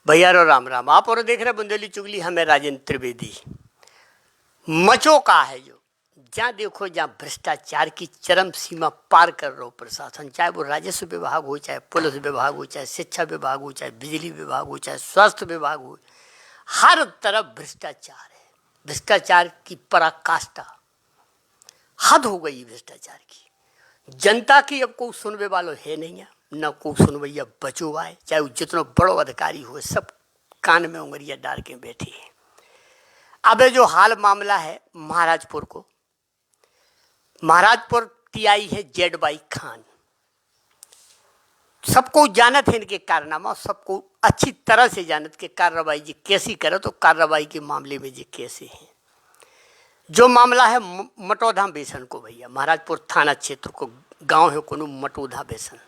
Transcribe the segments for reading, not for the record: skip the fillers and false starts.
भैया रो राम राम। आप और देख रहे बुंदेली चुगली, हमें राजेंद्र त्रिवेदी। मचो का है जो जहाँ देखो जहाँ भ्रष्टाचार की चरम सीमा पार कर रहा हो प्रशासन, चाहे वो राजस्व विभाग हो, चाहे पुलिस विभाग हो, चाहे शिक्षा विभाग हो, चाहे बिजली विभाग हो, चाहे स्वास्थ्य विभाग हो, हर तरफ भ्रष्टाचार है। भ्रष्टाचार की पराकाष्ठा, हद हो गई भ्रष्टाचार की। जनता की अब कोई सुनवे वालों है नहीं है, न कोई सुनवैया बचो आए, चाहे वो जितना बड़ो अधिकारी हो, सब कान में उंगलियां डाल के बैठे हैं। अब जो हाल मामला है महाराजपुर को, महाराजपुर टीआई है जेडवाई खान। सबको जानत है इनके कारनामा, सबको अच्छी तरह से जानत के कार्रवाई जी कैसी करे, तो कार्रवाई के मामले में जी कैसे हैं। जो मामला है मटौधा बेसन को, भैया महाराजपुर थाना क्षेत्र को गांव है कोनो मटौधा बेसन।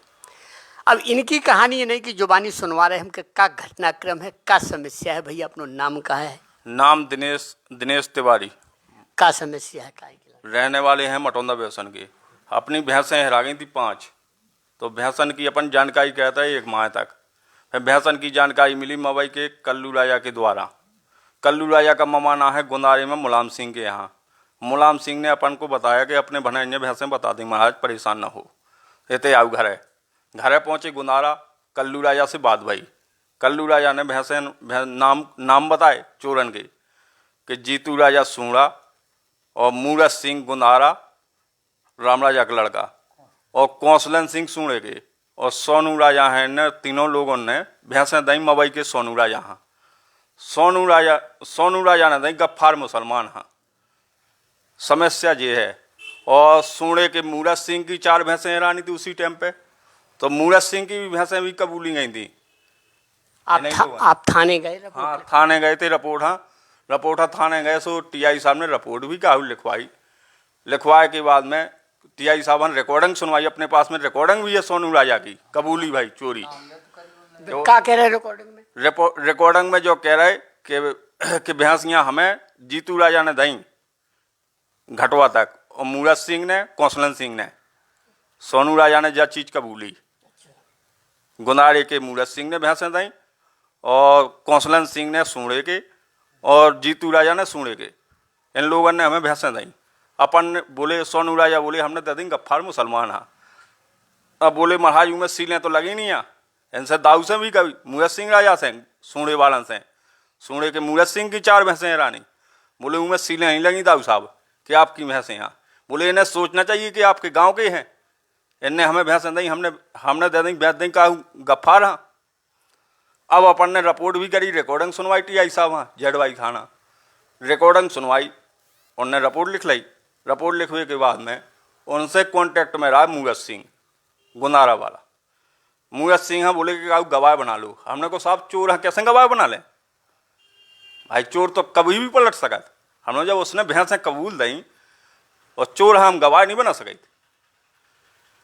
अब इनकी कहानी ये नहीं कि जुबानी सुनवा रहे हम कि क्या घटनाक्रम है, क्या समस्या है। भैया अपना नाम का है? नाम दिनेश तिवारी। क्या समस्या है? क्या रहने वाले हैं मटौंदा बेसन के। अपनी भैंसें हरा गई थी 5, तो भैंसन की अपन जानकारी कहता है 1 माह तक। फिर भैंसन की जानकारी मिली मवई के कल्लू राजा के द्वारा। कल्लू राजा का ममाना है गुंदारे में मुलायम सिंह के यहाँ। मुलायम सिंह ने अपन को बताया कि अपने भनाइए भैंसें बता दी महाराज, परेशान न हो, एते आओ घरे पहुँचे गुंदारा। कल्लू राजा से बात भई। कल्लू राजा ने भैंसें नाम बताए चोरन के कि जीतू राजा सूड़ा और मूरत सिंह गुंदारा राम राजा का लड़का, और कौशलन सिंह सूड़े के, और सोनू राजा हैं ने। तीनों लोगों ने भैंसें दई मवई के सोनू राजा हाँ। सोनू राजा ने दई गफ्फार मुसलमान हाँ। समस्या ये है। और सूड़े के मूरत सिंह की 4 भैंसें हैरानी थी उसी टाइम पे, तो मूरत सिंह की भी भैंसें भी कबूली गई थी। आप थाने गए? हाँ, थाने गए थे। रपोटा थाने गए, सो टीआई साहब ने रिपोर्ट भी काहू लिखवाए के बाद में टीआई साहब ने रिकॉर्डिंग सुनवाई। अपने पास में रिकॉर्डिंग भी है सोनू राजा की, कबूली भाई चोरी। क्या कह रहे रिकॉर्डिंग में? रिकॉर्डिंग में जो कह रहे कि भैंसियाँ हमें जीतू राजा ने दई घटवा तक, और मूरत सिंह ने, कौशलन सिंह ने। सोनू राजा ने जब चीज कबूली, गुंदारे के मूरत सिंह ने भैंसें दई, और कौशलन सिंह ने सूड़े के, और जीतू राजा ने सूड़े के। इन लोगों ने हमें भैंसें दई। अपन बोले, सोनू राजा बोले हमने दे दी गफ्फार मुसलमान हाँ। अब बोले महाराज में सीलें तो लगी नहीं यहाँ, इनसे दाऊ से भी कभी मूरत सिंह राजा से, सूड़े वालन से। सूड़े के मूरत सिंह की 4 भैंसें हैं रानी। बोले उनमें सीलें नहीं लगी दाऊ साहब कि आपकी भैंसें यहाँ। बोले इन्हें सोचना चाहिए कि आपके गाँव के हैं, इनने हमें भैंसें दी, हमने दे दी भैंस दी का गफ्फार हाँ। अब अपन ने रिपोर्ट भी करी, रिकॉर्डिंग सुनवाई टीआई साहब हाँ जेडवाई थाना। रिकॉर्डिंग सुनवाई, उनने रिपोर्ट लिख लाई। रिपोर्ट लिखने के बाद में उनसे कांटेक्ट में रहा मूरत सिंह गुंदारा वाला। मूरत सिंह हाँ बोले कि आप गवाह बना लो। हमने को साहब चोर हाँ कैसे गवाह बना लें भाई, चोर तो कभी भी पलट सकत। हमने जब उसने भैंसें कबूल दी और चोर हाँ हम गवाह नहीं बना सके,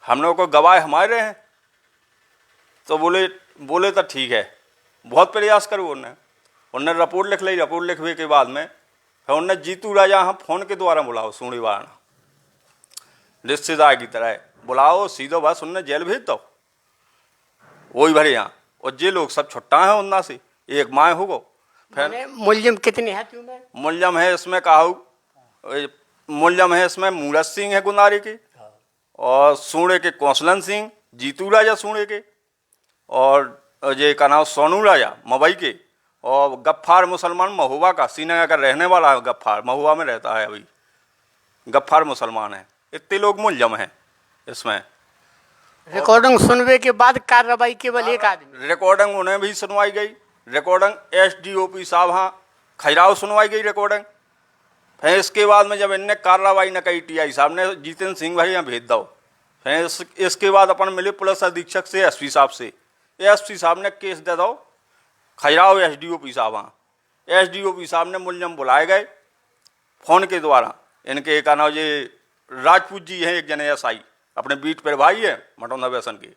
हमने को गवाह हमारे हैं। तो बोले तो ठीक है, बहुत प्रयास करो। उनने रिपोर्ट लिख ली। रिपोर्ट लिखने के बाद में फिर उनने जीतू राजा हाँ फोन के द्वारा बुलाओ, सूढ़ी वाला रिश्तेदार की तरह बुलाओ, सीधो बस उनने जेल भेज दो वही भरे यहाँ। और जे लोग सब छुट्टा है उन्ना से 1 माह हो गो। फिर मुलजिम कितने हैं तुम्हें? मुलजम है इसमें मुलजम है इसमें मूरत सिंह है गुंदारे के, और सूड़े के कौशलन सिंह, जीतू राजा सूड़े के, और ये का नाम सोनू राजा मवई के, और गफ्फार मुसलमान महुआ का, श्रीनगर का रहने वाला है। गफ्फार महुआ में रहता है, अभी गफ्फार मुसलमान है। इतने लोग मुलजम हैं इसमें। रिकॉर्डिंग सुनवे के बाद कार्रवाई केवल 1 आदमी? रिकॉर्डिंग उन्हें भी सुनवाई गई। रिकॉर्डिंग एसडीओपी साहब हाँ खैराव सुनवाई गई रिकॉर्डिंग। फिर इसके बाद में जब इनने कार्रवाई न कही, टीआई साहब ने जितेंद्र सिंह भाई यहाँ भेज दो। फिर इसके बाद अपन मिले पुलिस अधीक्षक से, एसपी साहब से। एसपी साहब ने केस दे दो खैराव एसडीओपी साहब हाँ। एसडीओपी साहब ने मुलजम बुलाए गए फोन के द्वारा। इनके का नाम ये राजपूत जी हैं, एक जने एसआई, अपने बीट पर भाई है मटौंदा बेसन के।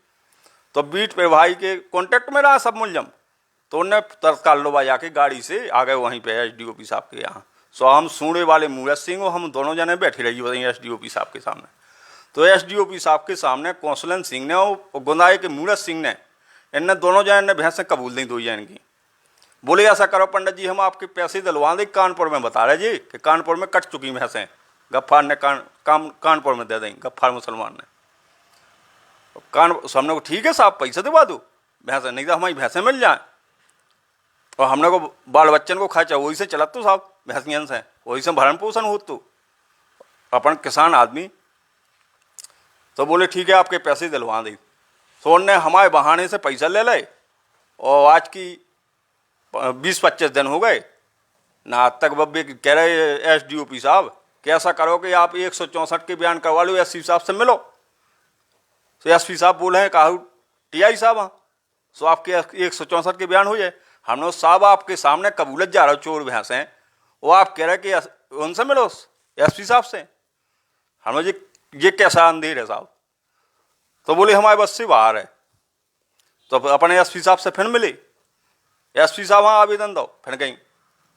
तो बीट पर भाई के कॉन्टेक्ट में रहा सब मुलजम, तो उन्हें तत्काल लोबा जाके गाड़ी से आ गए वहीं पे एसडीओपी साहब के यहाँ। सो हम सूड़े वाले मूरत सिंह और हम दोनों जने बैठे रही बताइए एसडीओपी साहब के सामने। तो एसडीओपी साहब के सामने कौशलन सिंह ने और गुंदारे के मूरत सिंह ने, इनने दोनों जने ने भैंसें कबूल दी 2 जन की। बोले ऐसा करो पंडित जी, हम आपके पैसे दिलवा दें। कानपुर में बता रहे जी कि कानपुर में कट चुकी भैंसें, गफ्फार ने कानपुर में दे दें, गफ्फार मुसलमान ने। हमने को ठीक है साहब, पैसे दिलवा दो भैंसें, नहीं तो हमारी भैंसें मिल जाए। और हमने को बाल बच्चन को खर्चा वही से चलत तो साहब, भैंसियन से वही से भरण पोषण हो। तो अपन किसान आदमी, तो बोले ठीक है आपके पैसे दिलवा दें। तो उनने हमारे बहाने से पैसा ले ले, और आज की 20-25 दिन हो गए ना, आज तक बब्बे कह रहे SDOP साहब कि ऐसा करो कि आप 164 के बयान करवा लो, SP साहब से मिलो। तो SP साहब बोले हैं कहा TI साहब, हाँ तो आपके 164 के बयान हो जाए। हमने साहब आपके सामने कबूलत जा रहा हो चोर भैंस हैं, वो आप कह रहे कि उनसे मिलो SP साहब से। हमने ये कैसा अंधेर है साहब। तो बोले हमारे बस से बाहर है। तो अपने SP साहब से फिर मिले, SP साहब वहाँ आवेदन दो, फिर गई,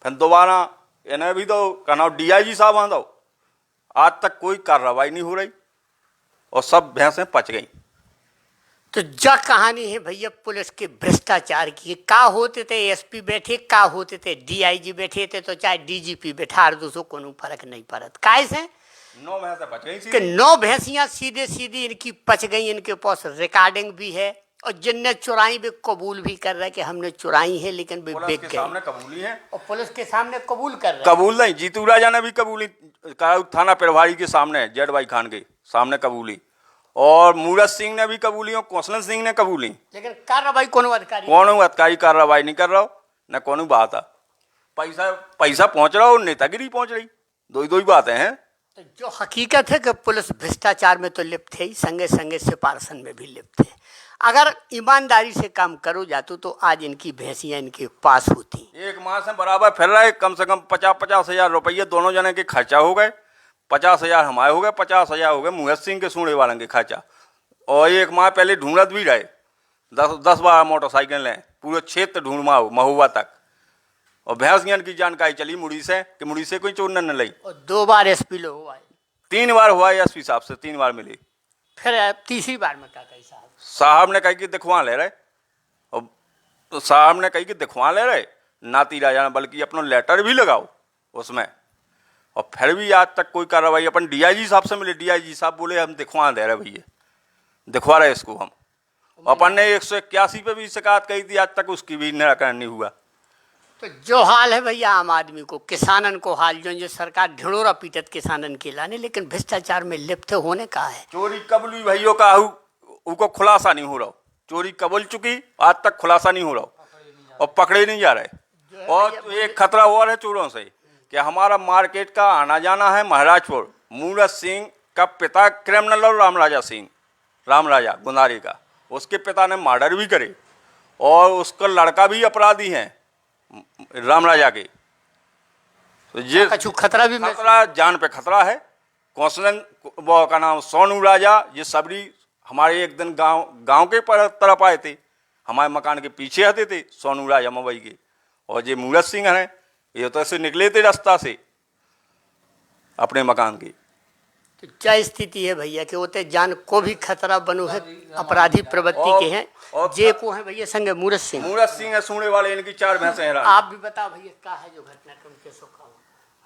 फिर दोबारा इन्हें भी दो, कहना DIG साहब वहाँ दो। आज तक कोई कार्रवाई नहीं हो रही और सब भैंसें पच गई। तो जा कहानी है भैया पुलिस के भ्रष्टाचार की। का होते थे SP बैठे, का होते थे DIG बैठे थे, तो चाहे DGP बैठा दो, सो कोनो फर्क नहीं पड़त। कैसे 9 भैंसें पच गई कि 9 भैंसियां सीधे सीधी इनकी पच गई। इनके पास रिकॉर्डिंग भी है, और जिनने चुराई वे कबूल भी कर रहा है कि हमने चुराई है, लेकिन वे बिक गई। सामने कबूली है, और पुलिस के सामने कबूल कर रहे हैं। कबूल नहीं, जीतू राजा ने भी कबूली थाना प्रभारी के सामने, जेड भाई खान के सामने कबूली, और मूरत सिंह ने भी कबूली, और कौशलन सिंह ने कबूली। लेकिन कार्रवाई कोनो अधिकारी कार्रवाई नहीं कर रहा हो, न कोनो बात है। पैसा पहुंच रहा हो, नेतागिरी पहुंच रही, दो ही बातें हैं। तो जो हकीकत है कि पुलिस भ्रष्टाचार में तो लिप्त है ही, संगे संगे सिपारसन में भी लिप्त है। अगर ईमानदारी से काम करो जातो तो आज इनकी भैंसियां इनके पास होती। एक माह से बराबर फिर रहे, कम से कम 50-50 हजार रुपये दोनों जने के खर्चा हो गए। 50 हजार हमारे हो गए, 50 हजार हो गए मूरत सिंह के सूढ़े वाले के खर्चा। और एक माह पहले ढूंढत भी रहे, 10-12 मोटरसाइकिलें पूरे क्षेत्र ढूंढमा महुआ तक। और भैंसियन की जानकारी चली मुड़ी से कि मुड़ी से कोई चोर न लई। और 2 बार SP लो हुआ है, 3 बार हुआ SP साहब से, 3 बार मिली। फिर तीसरी बार में क्या कही साहब ने कही कि दिखवा ले रहे, और तो साहब ने कही कि दिखवा ले रहे, नाती राजा ने बल्कि अपना लेटर भी लगाओ उसमें। और फिर भी आज तक कोई कार्रवाई। अपन DIG साहब से मिले, DIG साहब बोले हम दिखवा दे रहे भैया, दिखवा रहे इसको हम। अपन ने 181 पे भी शिकायत कही थी, आज तक उसकी भी निराकरण नहीं हुआ। तो जो हाल है भैया आम आदमी को, किसानन को हाल जो सरकार ढिढोरा पीटत किसानन के लाने, लेकिन भ्रष्टाचार में लिप्त होने का है। चोरी कबूली भैया का उनको खुलासा नहीं हो रहा, चोरी कबूल चुकी, आज तक खुलासा नहीं हो रहा और पकड़े नहीं जा रहे। और एक खतरा और है चोरों से कि हमारा मार्केट का आना जाना है महाराजपुर। मूरत सिंह का पिता क्रिमिनल और राम राजा गुंदारी का, उसके पिता ने मर्डर भी करे, और उसका लड़का भी अपराधी है राम राजा के। तो ये खतरा भी, खतरा जान पे खतरा है। कौशलन वो का नाम सोनू राजा, ये सबरी हमारे एक दिन गांव के तरफ आए थे, हमारे मकान के पीछे आते थे सोनू राजा मुंबई के। और ये मूरत सिंह हैं, ये तो ऐसे निकले थे रास्ता से अपने मकान के। तो क्या स्थिति है भैया कि होते जान को भी खतरा बनो है, अपराधी प्रवृत्ति के हैं। जे को है भैया संगे मूरत सिंह है सूढ़े वाले, इनकी 4 भैंसें हैं। आप भी बताओ भैया क्या है जो घटनाक्रम कैसे हुआ?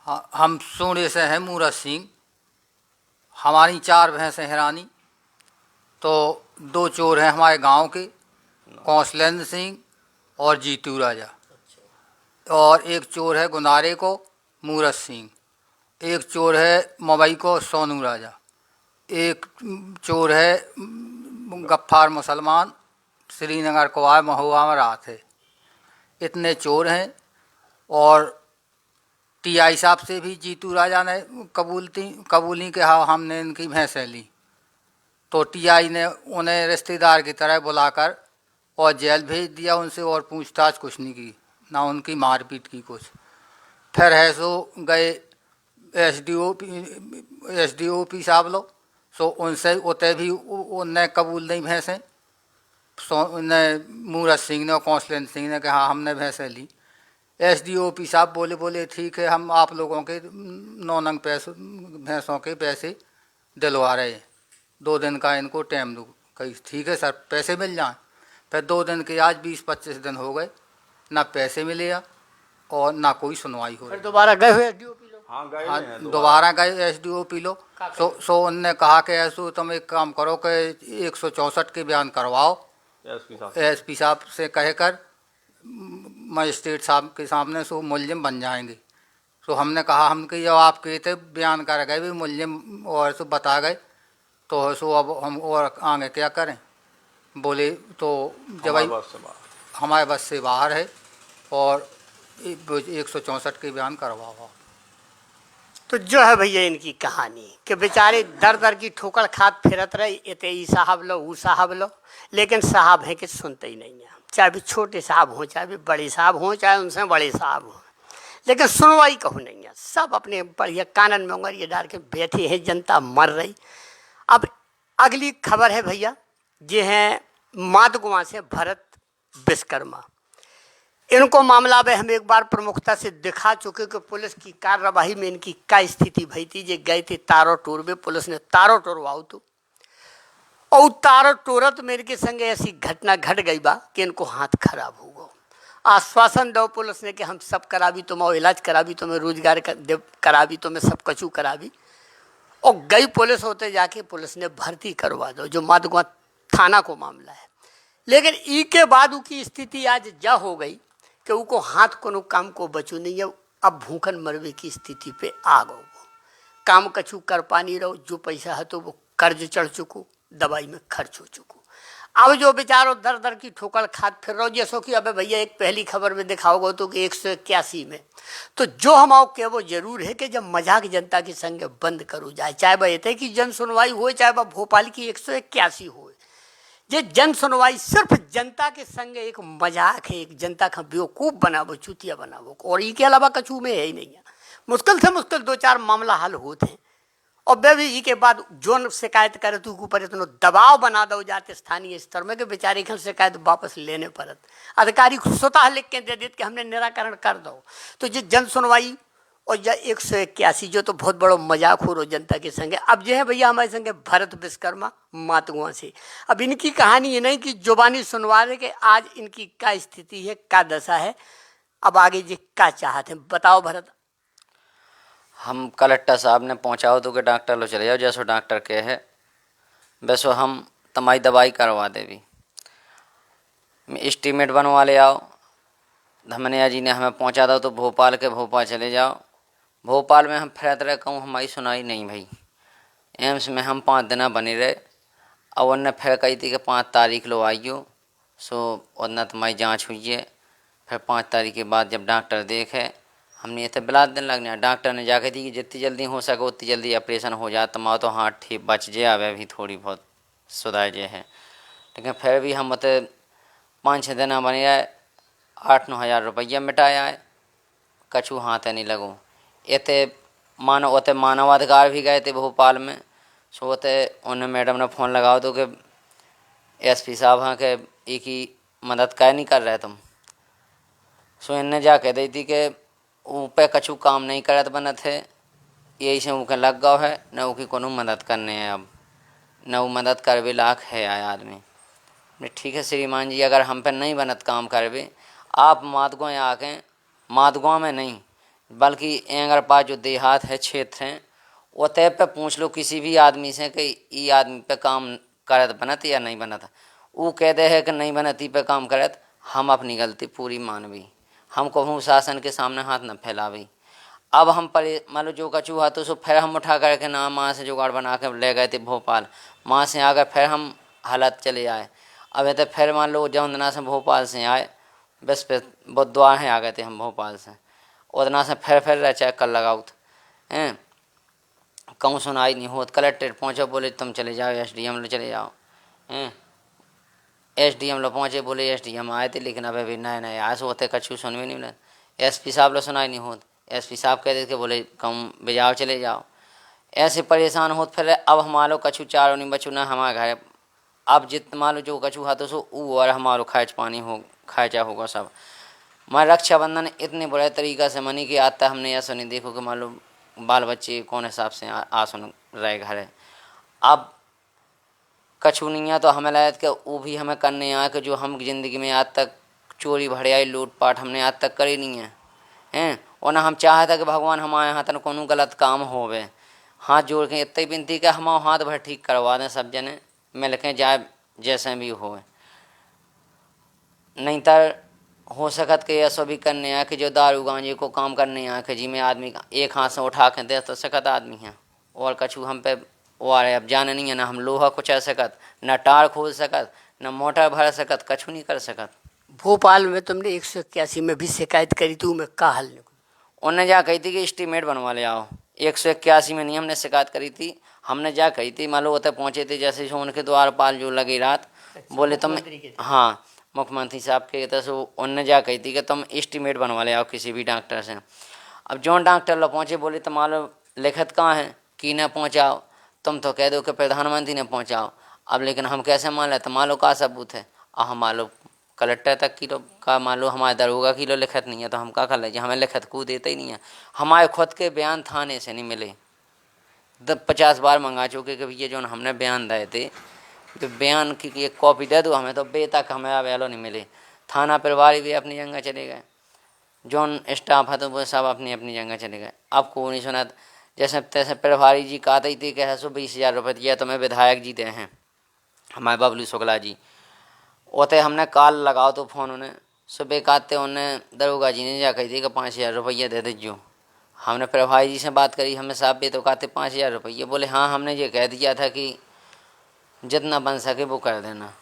हाँ, हम सूढ़े से हैं मूरत सिंह, हमारी 4 भैंसें हैरानी। तो 2 चोर हैं हमारे गांव के, कौशलेंद्र सिंह और जीतू राजा, और एक चोर है गुंदारे को मूरत सिंह, एक चोर है मुंबई को सोनू राजा, एक चोर है गफ्फार मुसलमान श्रीनगर को आए महुआ में रात है। इतने चोर हैं। और TI साहब से भी जीतू राजा ने कबूली कि हाँ हमने इनकी भैंसें ली। तो TI ने उन्हें रिश्तेदार की तरह बुलाकर और जेल भेज दिया उनसे, और पूछताछ कुछ नहीं की, ना उनकी मारपीट की कुछ। फिर है सो गए SDOP साहब लोग, सो उनसे उते भी उनने कबूल नहीं भैंसें। मूरत सिंह ने और कौशलेंद्र सिंह ने कहा हमने भैंसें ली। SDOP साहब बोले ठीक है, हम आप लोगों के 9 नंग भैंसों के पैसे दिलवा रहे हैं, 2 दिन का इनको टाइम दो। कही ठीक है सर, पैसे मिल जाएं। फिर 2 दिन के आज 20-25 दिन हो गए, ना पैसे मिले और ना कोई सुनवाई हो फिर रही। दोबारा गए हुए एसडीओपी लोग? हाँ गए हाँ, हुए हैं दोबारा गए एसडीओपी लोग। सो उनने कहा कि ऐसो तुम एक काम करो कि 164 के बयान करवाओ एसपी साहब। एसपी साहब से कहकर मजिस्ट्रेट साहब के सामने, सो मुलजिम बन जाएंगे। तो हमने कहा हम कि जब आप कहते बयान कर गए भी मुलजिम और सो बता गए तो सो अब हम और आगे क्या करें। बोले तो जब हमारे बस से बाहर। हमारे बस से बाहर है और 164 के बयान करवाओ। तो जो है भैया इनकी कहानी कि बेचारे दर दर की ठोकर खाद फिरत रहे, इते ई साहब लो वो साहब लो, लेकिन साहब हैं कि सुनते ही नहीं है। चाहे भी छोटे साहब हों, चाहे भी बड़े साहब हों, चाहे उनसे बड़े साहब हों, लेकिन सुनवाई कहूँ नहीं है। सब अपने बढ़िया कानन में उंगलियां डाल के बैठे हैं, जनता मर रही। अब अगली खबर है भैया, ये हैं माधगुआ से भरत विश्वकर्मा। इनको मामला में हम एक बार प्रमुखता से दिखा चुके कि पुलिस की कार्यवाही में इनकी क्या स्थिति भई थी। ये गए थे तारो टोर में, पुलिस ने तारो टोरवाओ तो, और तारो टोरत में इनके संग ऐसी घटना घट गई बा कि इनको हाथ खराब हो गो। आश्वासन दो पुलिस ने कि हम सब करावी, तुम्हें इलाज करावी, तुम्हें रोजगार करावी, तुम्हें सब कचू करावी। और गई पुलिस, होते जाके पुलिस ने भर्ती करवा दो, जो माधगुआ थाना को मामला है। लेकिन ई के बाद की स्थिति आज जा हो गई कि उनको हाथ कोनो काम को बचू नहीं है। अब भूखन मरवे की स्थिति पे आ गो। काम कछू कर पानी रहो, जो पैसा है तो वो कर्ज चढ़ चुको, दवाई में खर्च हो चुको। अब जो बेचारो दर दर की ठोकर खाद फिर रहो। जैसो कि अबे भैया एक पहली खबर में दिखाओगे तो कि 181 में, तो जो हम आओ के वो जरूर है कि जब मजाक जनता के संग बंद करो जाए, चाहे वह इतने की जन सुनवाई हो, चाहे वह भोपाल की 181 हो। ये जन सुनवाई सिर्फ जनता के संग एक मजाक है, एक जनता का बेवकूफ़ बनावो, चूतिया बनावो, और इसके अलावा कछू में है ही नहीं है। मुश्किल से मुश्किल 2-4 मामला हल होते हैं, और वे भी के बाद जो शिकायत करे तो ऊपर इतना दबाव बना दो जाते स्थानीय स्तर में कि बेचारे खन शिकायत वापस लेने पड़त। अधिकारी स्वतः लिख के दे देते कि हमने निराकरण कर दो। तो ये जन सुनवाई और यह 181 जो तो बहुत बड़ा मजाक हो रो जनता के संगे। अब जो है भैया हमारे संगे भरत विश्वकर्मा मातगुआ से। अब इनकी कहानी ये नहीं कि जुबानी सुनवा रहे कि आज इनकी क्या स्थिति है, क्या दशा है, अब आगे जी क्या चाहते हैं, बताओ भरत। हम कलेक्टर साहब ने पहुंचाओ तो कि डॉक्टर लो चले जाओ, जैसो डॉक्टर के है वैसो हम तुम्हारी दवाई करवा देवी, एस्टीमेट बनवा ले आओ। धमनिया जी ने हमें पहुंचा दो तो भोपाल के भोपाल चले जाओ। भोपाल में हम फिरत रहे, कहूँ हमारी सुनाई नहीं भाई। एम्स में हम 5 दिन बने रहे, और उनने फिर कही थी कि 5 तारीख लो आइयो, सो उतना तुम्हारी जाँच हुई है। फिर 5 तारीख के बाद जब डॉक्टर देखे, हमने इतने बिलात दिन लगने, डॉक्टर ने जाके दी कि जितनी जल्दी हो सके उतनी जल्दी ऑपरेशन हो जाए, तुम्हारा तो हाथ ठीक बच जाए, अब भी थोड़ी बहुत सुधार जे है। लेकिन फिर भी हम उतने 5-6 दिन बने रहे, 8-9 हज़ार रुपया मिटाया है, कछू हाथ नहीं लगो। इतने मानवाधिकार भी गए थे भोपाल में, सो होते उन्हें मैडम ने फ़ोन लगाओ तो कि एसपी साहब हाँ के एक ही मदद काय नहीं कर रहे तुम। सो इनने जा कह दी थी कि ऊपर कछू काम नहीं करत बना थे, यही से ऊके लग गया है, न ऊकी कोनो मदद करने है। अब न वो मदद करवे लाख है आदमी। ठीक है श्रीमान जी, अगर हम पे नहीं बनत काम करवे, आप माधगुआ आके, माधगुआ में नहीं बल्कि एंगर पास जो देहात है, क्षेत्र हैं, वो तय पे पूछ लो किसी भी आदमी से कि ये आदमी पे काम करत बनत या नहीं बनत। वो कह दे है कि नहीं बनती पे काम करत, हम अपनी गलती पूरी मानवी, हम कहूँ शासन के सामने हाथ न फैलावी। अब हम मान लो जो कछू हुआ तो सो फिर हम उठा करके ना माँ से जुगाड़ बना के ले गए थे भोपाल। माँ से आकर फिर हम हालत चले आए। अब तो फिर मान लो जौंदना से भोपाल से आए, बस पे बुधवार हैं आ गए थे हम भोपाल से। उतना से फिर रह चेक कर लगाओ हैं, कहूँ सुनाई नहीं होत। कलेक्ट्रेट पहुँचो, बोले तुम चले जाओ एसडीएम लो चले जाओ हैं। एसडीएम लो पहुँचे, बोले एसडीएम आए थे लेकिन अब अभी नए आए, सो होते कछू सुन भी नहीं मिले। एसपी साहब लो सुनाई नहीं होत, एसपी साहब कह देते बोले कहूँ बजाओ चले जाओ। ऐसे परेशान होत फिर अब हमारो कछू चारों नहीं बचू ना हमारे घर। अब जित मान लो जो कछू हाथों सो वो और हमारो खर्च पानी हो खर्चा होगा सब। मैं रक्षाबंधन इतने बुरे तरीक़ा से मनी कि आता हमने ऐसा नहीं देखो कि मान लो बाल बच्चे कौन हिसाब से आसन रहे घर है। अब कछू नहीं है तो हमें लगा कि वो भी हमें करने आए कि जो हम ज़िंदगी में आज तक चोरी भड़ियाई लूटपाट हमने आज तक करी नहीं है हैं। और ना हम चाहता कि भगवान हमारे यहाँ तन कोनो गलत काम होवे। हाथ जोड़ के इतनी विनती कि हमारे हाथ भर ठीक करवा दें सब जने मिल के, जाए जैसे भी होवे। नहीं तर हो सकत के ऐसा भी करने आए कि जो दारू गांजे को काम करने आए कि जी में आदमी एक हाथ से उठा के दे तो सकत आदमी है और कछु हम पे वारे अब जाने नहीं है। ना हम लोहा कुचा सकत, न टार खोल सकत, न मोटर भर सकत, कछु नहीं कर सकत। भोपाल में तुमने 181 में भी शिकायत करी थी, मैं का हल निकली? उनने जा कही थी कि एस्टीमेट बनवा ले आओ। 181 में नहीं हमने शिकायत करी थी, हमने जा कही थी। मान लो उतने पहुँचे थे जैसे उनके द्वारपाल जो लगी रात, बोले तुम, हाँ मुख्यमंत्री साहब के तरफ से उनने जा कही थी कि तुम एस्टीमेट बनवा ले आओ किसी भी डॉक्टर से। अब जो डॉक्टर लोग पहुँचे बोले तुम मान लो लिखत कहाँ है कि न पहुँचाओ, तुम तो कह दो कि प्रधानमंत्री ने पहुँचाओ। अब लेकिन हम कैसे मान लें? तो मान लो का सबूत है? और हम मान लो कलेक्टर तक की का मान लो हमारे दरोगा की लो लिखत नहीं है तो हम क्या कर लीजिए? हमें लिखत को देते ही नहीं है। हमारे खुद के बयान थाने से नहीं मिले, 50 बार मंगा चुके कि ये जो हमने बयान दिए थे तो बयान की एक कॉपी दे दो हमें, तो बे तक हमें वैलो नहीं मिले। थाना प्रभारी भी अपनी जगह चले गए, जोन स्टाफ है तो वो सब अपनी अपनी जगह चले गए। आपको नहीं सुना? जैसे तैसे प्रभारी जी कहते थी कि 120,000 रुपये दिया तो मैं विधायक जी दे हैं हमारे बबलू शुक्ला जी। ओते हमने कॉल लगाओ तो फ़ोन उन्हें सुबह कहते उन्हें दरोगा जी ने जा कही थी कि 5,000 रुपये दे दीजिए। हमने प्रभारी जी से बात करी, हमें साहब भी तो कहते 5,000 रुपये। बोले हाँ हमने ये कह दिया था कि जितना बन सके वो कर देना।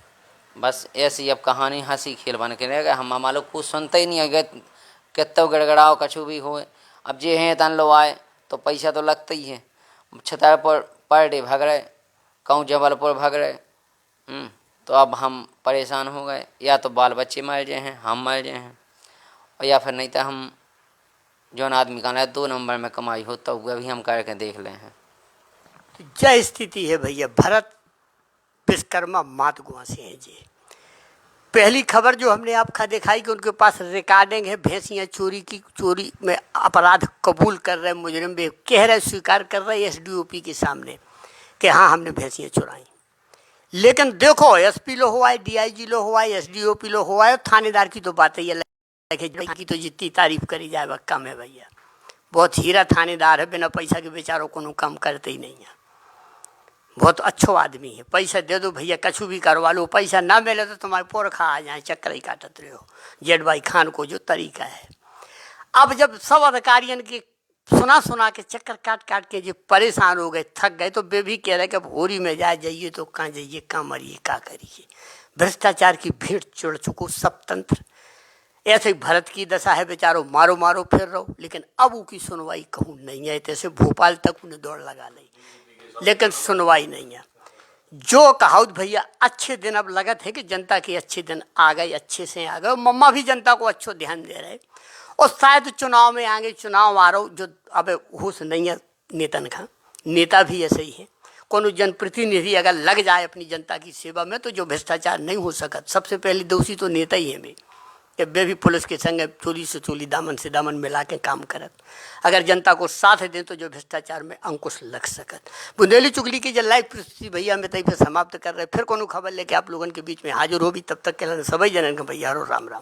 बस ऐसी अब कहानी हंसी खेल बन के रह गए। हम हमारे लोग कुछ सुनते ही नहीं है, कितना गड़गड़ाओ कछु भी हो। अब जे हैं तन लो आए तो पैसा तो लगता ही है। छतरपुर पर डे भाग रहे, कहूँ जबलपुर भाग रहे। तो अब हम परेशान हो गए, या तो बाल बच्चे मर जाए हैं, हम मर जाए हैं, और या फिर नहीं तो हम जौन आदमी का 2 नंबर में कमाई हो तो वह भी हम करके देख ले हैं। तो क्या स्थिति है भैया? भरत विश्वकर्मा मातगुआ से हैं जी। पहली खबर जो हमने आपका दिखाई कि उनके पास रिकॉर्डिंग है भैंसियाँ चोरी की, चोरी में अपराध कबूल कर रहे मुजरिम भी कह रहे, स्वीकार कर रहे एसडीओपी के सामने कि हाँ हमने भैंसियाँ चुराई। लेकिन देखो एसपी लो हुआ है, डीआईजी लो हुआ है, एसडीओपी लो हुआ है, थानेदार की तो बात ही अलग है की तो जितनी तारीफ करी जाए वह कम है भैया। बहुत हीरा थानेदार है, बिना पैसा के बेचारों को काम करते ही नहीं है। बहुत अच्छो आदमी है, पैसा दे दो भैया कछु भी करवा लो, पैसा ना मिले तो तुम्हारे पोर खा आ जाए, चक्कर ही काटते रहो। जेड भाई खान को जो तरीका है। अब जब सब अधिकारियों के सुना के चक्कर काट के जो परेशान हो गए, थक गए, तो वे भी कह रहे कि अब होरी में जाइए तो कहाँ जाइए, कहाँ मरिए, क्या करिए। भ्रष्टाचार की भीड़ चढ़ चुको सब तंत्र। ऐसे ही भरत की दशा है, बेचारों मारो मारो फिर रहो। लेकिन अब उसकी सुनवाई कहूँ नहीं है, तैसे भोपाल तक उन्हें दौड़ लगा ली लेकिन सुनवाई नहीं है। जो कहावत भैया अच्छे दिन अब लगत है कि जनता के अच्छे दिन आ गए, अच्छे से आ गए। मम्मा भी जनता को अच्छो ध्यान दे रहे, और शायद चुनाव में आगे चुनाव आ रहा जो अब होश नहीं है नेतन का। नेता भी ऐसे ही है, कोनो जनप्रतिनिधि अगर लग जाए अपनी जनता की सेवा में तो जो भ्रष्टाचार नहीं हो सकता। सबसे पहले दोषी तो नेता ही है वे, कि वे भी पुलिस के संग चोरी से चोरी, दामन से दामन मिला के काम करत। अगर जनता को साथ दें तो जो भ्रष्टाचार में अंकुश लग सकत। बुंदेली चुगली की जो लाइव प्रस्तुति भैया में तई पे समाप्त कर रहे, फिर कोनो खबर लेके आप लोगों के बीच में हाजिर होगी। तब तक के लिए सभी जनन के भैया राम राम।